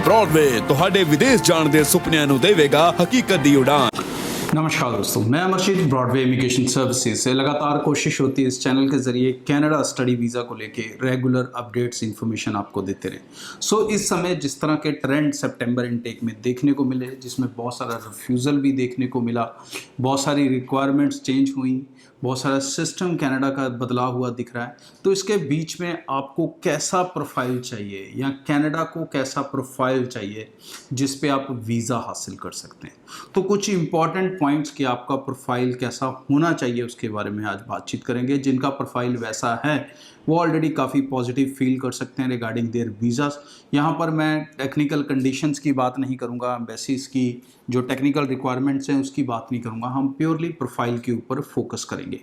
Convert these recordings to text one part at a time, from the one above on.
Broadway ਤੁਹਾਡੇ विदेश जाਣ ਦੇ ਸੁਪਨਿਆਂ ਨੂੰ ਦੇਵੇਗਾ ਹਕੀਕਤ ਦੀ ਉਡਾਨ। नमस्कार दोस्तों, मैं अमरजीत ब्रॉडवे इमिग्रेशन सर्विसेज से लगातार कोशिश होती है इस चैनल के ज़रिए कनाडा स्टडी वीज़ा को लेके रेगुलर अपडेट्स इन्फॉर्मेशन आपको देते रहे। इस समय जिस तरह के ट्रेंड सितंबर इनटेक में देखने को मिले, जिसमें बहुत सारा रिफ्यूज़ल भी देखने को मिला, बहुत सारी रिक्वायरमेंट्स चेंज हुई, बहुत सारा सिस्टम कनाडा का बदलाव हुआ दिख रहा है, तो इसके बीच में आपको कैसा प्रोफाइल चाहिए या कनाडा को कैसा प्रोफाइल चाहिए जिस पे आप वीज़ा हासिल कर सकते हैं। तो कुछ इंपॉर्टेंट पॉइंट्स कि आपका प्रोफाइल कैसा होना चाहिए उसके बारे में आज बातचीत करेंगे। जिनका प्रोफाइल वैसा है वो ऑलरेडी काफ़ी पॉजिटिव फील कर सकते हैं रिगार्डिंग देयर वीज़ास। यहाँ पर मैं टेक्निकल कंडीशंस की बात नहीं करूँगा, एम्बेसीज की जो टेक्निकल रिक्वायरमेंट्स हैं उसकी बात नहीं करूँगा, हम प्योरली प्रोफाइल के ऊपर फोकस करेंगे।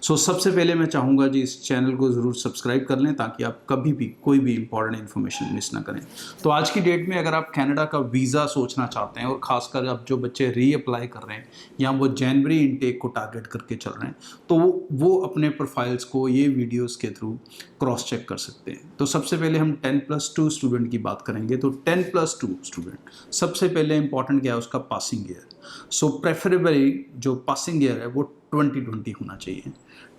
सबसे पहले मैं चाहूँगा जी इस चैनल को ज़रूर सब्सक्राइब कर लें ताकि आप कभी भी कोई भी इंपॉर्टेंट इन्फॉर्मेशन मिस ना करें। तो आज की डेट में अगर आप कनाडा का वीज़ा सोचना चाहते हैं और ख़ासकर अब जो बच्चे रीअप्लाई कर रहे हैं या वो जनवरी इनटेक को टारगेट करके चल रहे हैं, तो वो अपने प्रोफाइल्स को ये वीडियोज़ के थ्रू क्रॉस चेक कर सकते हैं। तो सबसे पहले हम 10+2 स्टूडेंट की बात करेंगे। तो 10+2 स्टूडेंट सबसे पहले इंपॉर्टेंट क्या है उसका पासिंग ईयर। प्रेफरेबली जो पासिंग ईयर है वो 2020 होना चाहिए।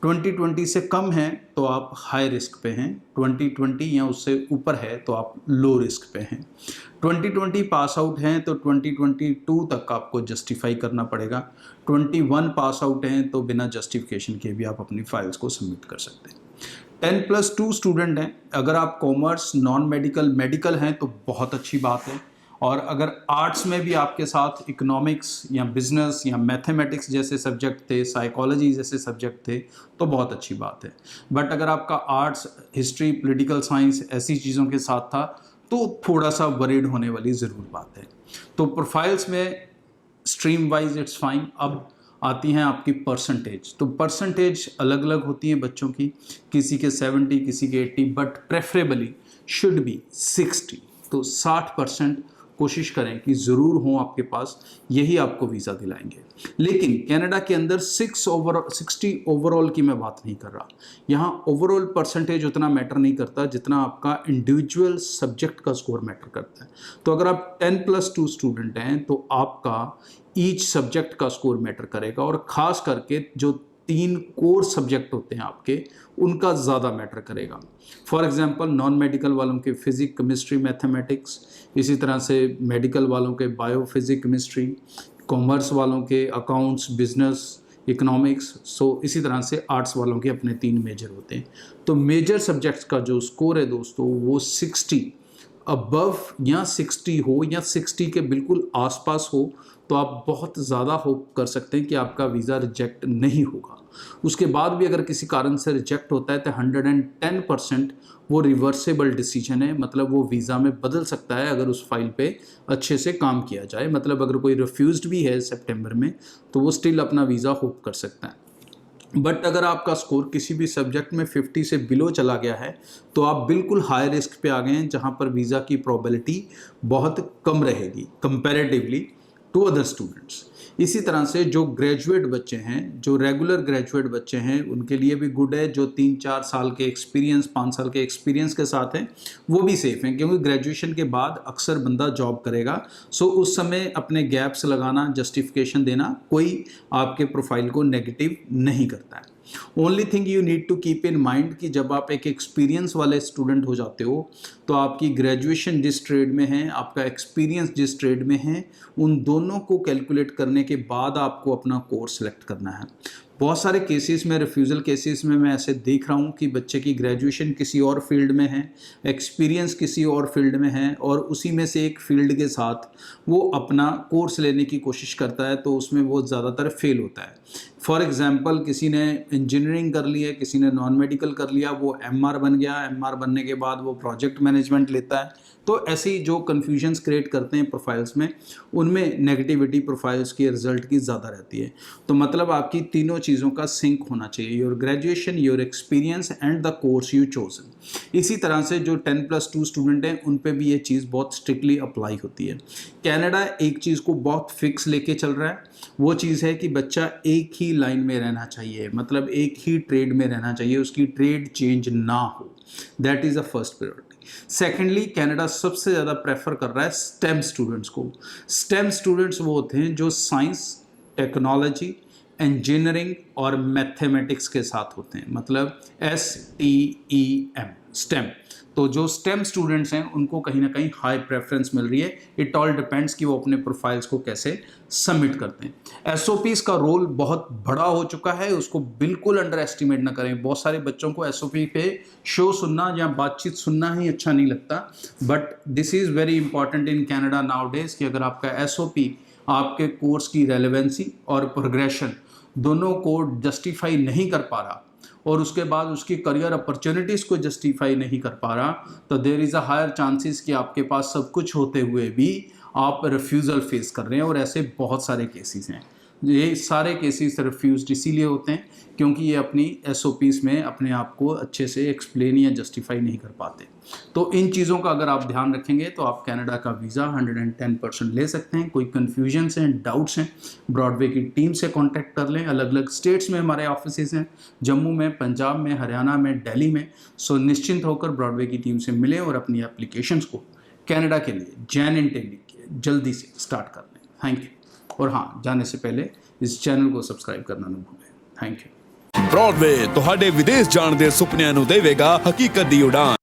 2020 से कम है तो आप हाई रिस्क पे हैं, 2020 या उससे ऊपर है तो आप लो रिस्क पे हैं। 2020 पास आउट हैं तो 2022 तक आपको जस्टिफाई करना पड़ेगा। 21 पास आउट हैं तो बिना जस्टिफिकेशन के भी आप अपनी फाइल्स को सबमिट कर सकते हैं। 10+2 स्टूडेंट हैं, अगर आप कॉमर्स, नॉन मेडिकल, मेडिकल हैं तो बहुत अच्छी बात है, और अगर आर्ट्स में भी आपके साथ इकोनॉमिक्स या बिजनेस या मैथमेटिक्स जैसे सब्जेक्ट थे, साइकोलॉजी जैसे सब्जेक्ट थे तो बहुत अच्छी बात है। बट अगर आपका आर्ट्स, हिस्ट्री, पॉलिटिकल साइंस ऐसी चीज़ों के साथ था तो थोड़ा सा वरीड होने वाली ज़रूर बात है। तो प्रोफाइल्स में स्ट्रीम वाइज इट्स फाइन। अब आती हैं आपकी परसेंटेज। तो परसेंटेज अलग अलग होती हैं बच्चों की, किसी के 70, किसी के 80, बट प्रेफरेबली शुड बी 60। तो 60% कोशिश करें कि ज़रूर हों आपके पास, यही आपको वीज़ा दिलाएंगे। लेकिन कनाडा के अंदर 60 ओवरऑल की मैं बात नहीं कर रहा। यहाँ ओवरऑल परसेंटेज उतना मैटर नहीं करता जितना आपका इंडिविजुअल सब्जेक्ट का स्कोर मैटर करता है। तो अगर आप 10+2 स्टूडेंट हैं तो आपका ईच सब्जेक्ट का स्कोर मैटर करेगा, और ख़ास करके जो 3 कोर सब्जेक्ट होते हैं आपके उनका ज़्यादा मैटर करेगा। फॉर एग्जांपल नॉन मेडिकल वालों के फिज़िक्स, केमिस्ट्री, मैथमेटिक्स, इसी तरह से मेडिकल वालों के बायो, फिज़िक्स, केमिस्ट्री, कॉमर्स वालों के अकाउंट्स, बिजनेस, इकोनॉमिक्स, इसी तरह से आर्ट्स वालों के अपने 3 मेजर होते हैं। तो मेजर सब्जेक्ट्स का जो स्कोर है दोस्तों वो 60 अबव या 60 हो या 60 के बिल्कुल आसपास हो तो आप बहुत ज़्यादा होप कर सकते हैं कि आपका वीज़ा रिजेक्ट नहीं होगा। उसके बाद भी अगर किसी कारण से रिजेक्ट होता है तो 110% वो रिवर्सेबल डिसीजन है, मतलब वो वीज़ा में बदल सकता है अगर उस फाइल पे अच्छे से काम किया जाए। मतलब अगर कोई रिफ्यूज्ड भी है सितंबर में तो वो स्टिल अपना वीज़ा होप कर सकता है। बट अगर आपका स्कोर किसी भी सब्जेक्ट में 50 से बिलो चला गया है तो आप बिल्कुल हाई रिस्क पे आ गए हैं, जहाँ पर वीज़ा की प्रोबेबिलिटी बहुत कम रहेगी कंपैरेटिवली टू अदर स्टूडेंट्स। इसी तरह से जो ग्रेजुएट बच्चे हैं, जो रेगुलर ग्रेजुएट बच्चे हैं, उनके लिए भी गुड है। जो 3-4 साल के एक्सपीरियंस, 5 साल के एक्सपीरियंस के साथ हैं वो भी सेफ़ हैं, क्योंकि ग्रेजुएशन के बाद अक्सर बंदा जॉब करेगा। उस समय अपने गैप्स लगाना, जस्टिफिकेशन देना कोई आपके प्रोफाइल को नेगेटिव नहीं करता है। Only thing you need to keep in mind कि जब आप एक एक्सपीरियंस वाले स्टूडेंट हो जाते हो तो आपकी ग्रेजुएशन जिस ट्रेड में है, आपका एक्सपीरियंस जिस ट्रेड में है, उन दोनों को कैलकुलेट करने के बाद आपको अपना कोर्स सेलेक्ट करना है। बहुत सारे केसेस में, रिफ्यूज़ल केसेस में मैं ऐसे देख रहा हूँ कि बच्चे की ग्रेजुएशन किसी और फील्ड में है, एक्सपीरियंस किसी और फील्ड में है, और उसी में से एक फील्ड के साथ वो अपना कोर्स लेने की कोशिश करता है तो उसमें वो ज़्यादातर फेल होता है। फॉर एग्जांपल किसी ने इंजीनियरिंग कर ली है, किसी ने नॉन मेडिकल कर लिया, वो एमआर बन गया, एमआर बनने के बाद वो प्रोजेक्ट मैनेजमेंट लेता है। तो ऐसी जो कन्फ्यूजन्स क्रिएट करते हैं प्रोफाइल्स में, उनमें नेगेटिविटी प्रोफाइल्स की रिजल्ट की ज़्यादा रहती है। तो मतलब आपकी तीनों चीज़ों का सिंक होना चाहिए, your graduation, your experience and the course you chosen. इसी तरह से जो 10+2 स्टूडेंट हैं उन पे भी ये चीज़ बहुत स्ट्रिक्टली अप्लाई होती है। कनाडा एक चीज़ को बहुत फिक्स लेके चल रहा है, वो चीज़ है कि बच्चा एक ही लाइन में रहना चाहिए, मतलब एक ही ट्रेड में रहना चाहिए, उसकी ट्रेड चेंज ना हो। That is the first priority. Secondly Canada सबसे ज़्यादा प्रेफर कर रहा है स्टेम स्टूडेंट्स को। स्टेम स्टूडेंट्स वो होते हैं जो साइंस, टेक्नोलॉजी, इंजीनियरिंग और मैथमेटिक्स के साथ होते हैं, मतलब STEM, स्टेम। तो जो स्टेम स्टूडेंट्स हैं उनको कहीं ना कहीं हाई प्रेफरेंस मिल रही है। इट ऑल डिपेंड्स कि वो अपने प्रोफाइल्स को कैसे सबमिट करते हैं। SOPs का रोल बहुत बड़ा हो चुका है, उसको बिल्कुल अंडर एस्टिमेट ना करें। बहुत सारे बच्चों को SOP पे शो सुनना या बातचीत सुनना ही अच्छा नहीं लगता, but this is very important in Canada now days कि अगर आपका SOP आपके कोर्स की रेलेवेंसी और प्रोग्रेशन दोनों को जस्टिफाई नहीं कर पा रहा और उसके बाद उसकी करियर अपॉर्चुनिटीज़ को जस्टिफाई नहीं कर पा रहा, तो there is a higher chances कि आपके पास सब कुछ होते हुए भी आप रिफ्यूज़ल फेस कर रहे हैं। और ऐसे बहुत सारे केसेस हैं। ये सारे केसेस रिफ्यूज्ड इसीलिए होते हैं क्योंकि ये अपनी SOPs में अपने आप को अच्छे से एक्सप्लेन या जस्टिफाई नहीं कर पाते। तो इन चीज़ों का अगर आप ध्यान रखेंगे तो आप कनाडा का वीज़ा 110% ले सकते हैं। कोई कन्फ्यूजन्स हैं, डाउट्स हैं, ब्रॉडवे की टीम से कांटेक्ट कर लें। अलग अलग स्टेट्स में हमारे ऑफिसेज हैं, जम्मू में, पंजाब में, हरियाणा में, दिल्ली में। सो निश्चिंत होकर ब्रॉडवे की टीम से मिलें और अपनी एप्लीकेशंस को कनाडा के लिए जैन इंटेक जल्दी से स्टार्ट कर लें। Thank you. और हाँ, जाने से पहले इस चैनल को सब्सक्राइब करना न भूलें। Thank you. ब्रॉडवे ਤੁਹਾਡੇ ਵਿਦੇਸ਼ ਜਾਣ ਦੇ ਸੁਪਨਿਆਂ ਨੂੰ ਦੇਵੇਗਾ ਹਕੀਕਤ ਦੀ ਉਡਾਨ।